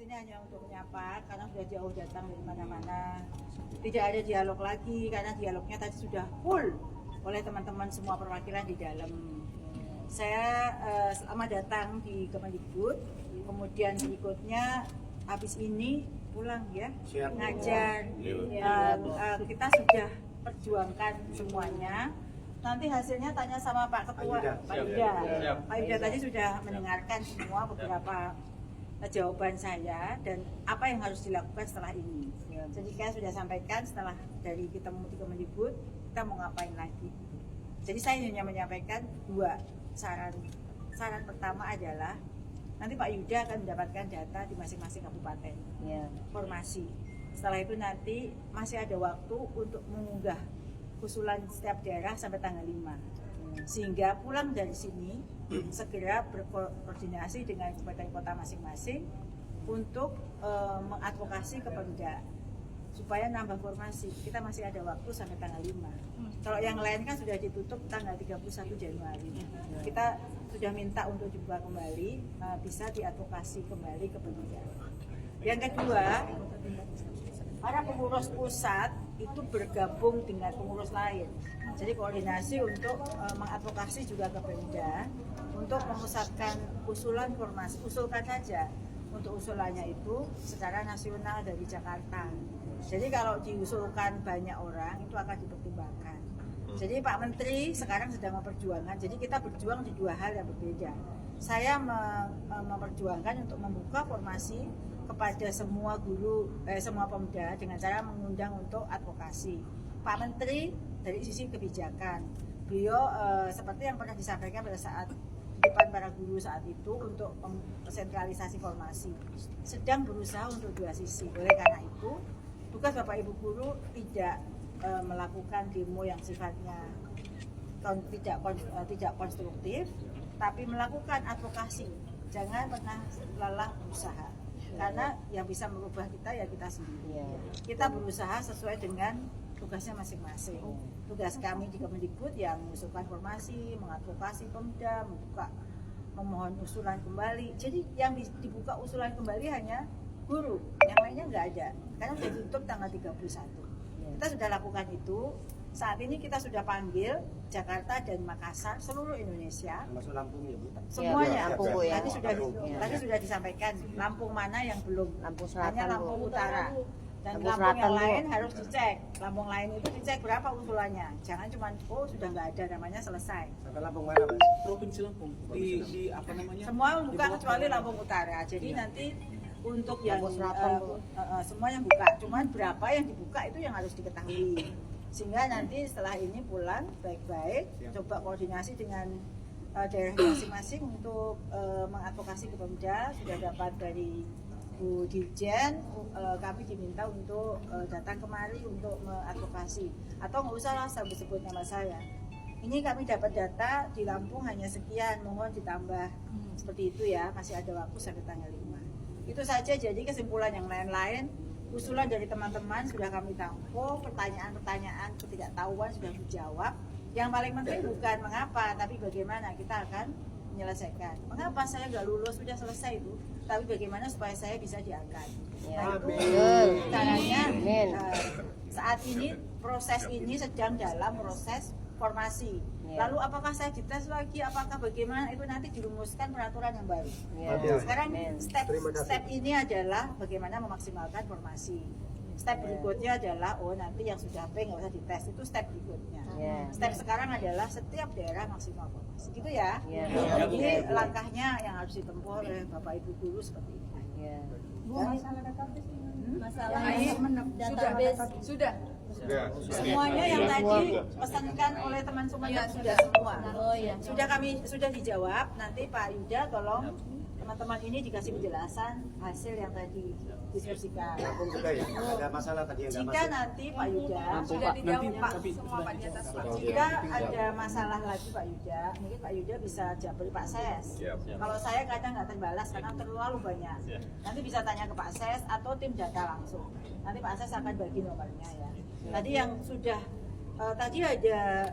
ini hanya untuk menyapa karena sudah jauh datang dari mana-mana. Tidak ada dialog lagi karena dialognya tadi sudah full oleh teman-teman semua perwakilan di dalam. Saya selamat datang di Kemendikbud. Kemudian berikutnya habis ini pulang ya, ngajar. Kita sudah perjuangkan semuanya. Nanti hasilnya tanya sama Pak Ketua, Pak Yuda. Pak Yuda tadi sudah mendengarkan semua beberapa jawaban saya dan apa yang harus dilakukan setelah ini. Jadi saya sudah sampaikan setelah dari kita di Kemendikbud, kita mau ngapain lagi. Jadi saya hanya menyampaikan dua saran. Saran pertama adalah nanti Pak Yuda akan mendapatkan data di masing-masing kabupaten, formasi. Setelah itu nanti masih ada waktu untuk mengunggah usulan setiap daerah sampai tanggal 5. Sehingga pulang dari sini segera berkoordinasi dengan kabupaten kota masing-masing untuk mengadvokasi ke Pemda supaya nambah formasi. Kita masih ada waktu sampai tanggal 5. Kalau yang lain kan sudah ditutup tanggal 31 Januari. Kita sudah minta untuk dibuka kembali, bisa diadvokasi kembali ke Pemda. Yang kedua, para pengurus pusat itu bergabung dengan pengurus lain. Jadi koordinasi untuk mengadvokasi juga ke Pemda untuk memusatkan usulan formasi. Usulkan saja untuk usulannya itu secara nasional dari Jakarta. Jadi kalau diusulkan banyak orang itu akan dipertimbangkan. Jadi Pak Menteri sekarang sedang memperjuangkan. Jadi kita berjuang di dua hal yang berbeda. Saya memperjuangkan untuk membuka formasi kepada semua guru, semua Pemda dengan cara mengundang untuk advokasi. Pak Menteri dari sisi kebijakan, beliau seperti yang pernah disampaikan pada saat di depan para guru saat itu untuk sentralisasi formasi, sedang berusaha untuk dua sisi. Oleh karena itu, tugas Bapak Ibu guru tidak melakukan demo yang sifatnya tidak konstruktif, tapi melakukan advokasi. Jangan pernah lelah berusaha. Karena yang bisa merubah kita ya kita sendiri. Kita berusaha sesuai dengan tugasnya masing-masing. Tugas kami di Kemendikbud yang mengusulkan formasi, mengadvokasi Pemda, memohon usulan kembali. Jadi yang dibuka usulan kembali hanya guru, yang lainnya nggak ada. Karena sudah ditutup tanggal 31. Kita sudah lakukan itu. Saat ini kita sudah panggil Jakarta dan Makassar, seluruh Indonesia. Masuk Lampung ya, Bu? Semuanya. Ya, Tadi sudah disampaikan. Lampung mana yang belum? Lampung Selatan, hanya Lampung Utara. Dan Lampung Lampung Selatan, yang Bu. lain harus dicek. Lampung lain itu dicek berapa usulannya. Jangan cuma sudah nggak ada, namanya selesai. Sampai Lampung mana, Mas? Provinsi Lampung di apa namanya? Semua buka kecuali Lampung Utara. Jadi nanti untuk yang Lampung Selatan, Bu. semua yang buka. Cuman berapa yang dibuka itu yang harus diketahui. Sehingga nanti setelah ini pulang baik-baik, coba koordinasi dengan daerah masing-masing untuk mengadvokasi ke Pemda. Sudah dapat dari Bu Dirjen, kami diminta untuk datang kemari untuk mengadvokasi. Atau nggak usah lah sebut nama saya. Ini kami dapat data di Lampung hanya sekian, mohon ditambah. Seperti itu ya, masih ada waktu sampai tanggal 5. Itu saja, jadi kesimpulan yang lain-lain. Usulan dari teman-teman sudah kami tampung, pertanyaan-pertanyaan ketidaktahuan sudah dijawab. Yang paling penting bukan mengapa, tapi bagaimana kita akan menyelesaikan. Mengapa saya nggak lulus, sudah selesai itu, tapi bagaimana supaya saya bisa diangkat. Nah itu caranya. Saat ini proses ini sedang dalam proses formasi. Lalu apakah saya dites lagi, apakah bagaimana, itu nanti dirumuskan peraturan yang baru. Sekarang step ini adalah bagaimana memaksimalkan formasi. Step berikutnya adalah nanti yang sudah P nggak usah dites, itu step berikutnya. Step sekarang adalah setiap daerah maksimal formasi, gitu ya. Jadi langkahnya yang harus ditempuh oleh Bapak Ibu guru seperti itu. Bu, masalah database Sudah. Semuanya yang tadi pesankan oleh teman semuanya sudah semua. Sudah dijawab. Nanti Pak Yuda tolong teman-teman ini dikasih penjelasan hasil yang tadi diskusikan. Lampung juga ya? Ada masalah tadi yang nggak Jika masuk? nanti Pak Yuda sudah dijawab Pak semua Pak di atas Pak. Jika ada masalah lagi Pak Yuda, mungkin Pak Yuda bisa japri Pak Ses. Kalau saya kadang nggak terbalas karena terlalu banyak. Nanti bisa tanya ke Pak Ses atau tim data langsung. Nanti Pak Ses akan bagi nomornya ya. Tadi yang sudah tadi ada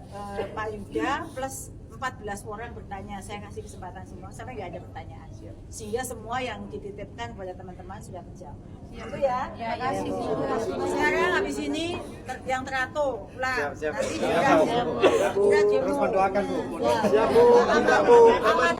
Pak Yuda plus 4 14 orang bertanya, saya kasih kesempatan semua sampai nggak ada pertanyaan, sehingga semua yang dititipkan kepada teman-teman sudah terjawab. Itu ya. Terima kasih, Bu. Sekarang habis ini yang teratur ulang. Siap. Nanti Siap, Bu. kita Terus mendoakan, Bu. Ya. Siap, Bu. Aman. Bu. Aman.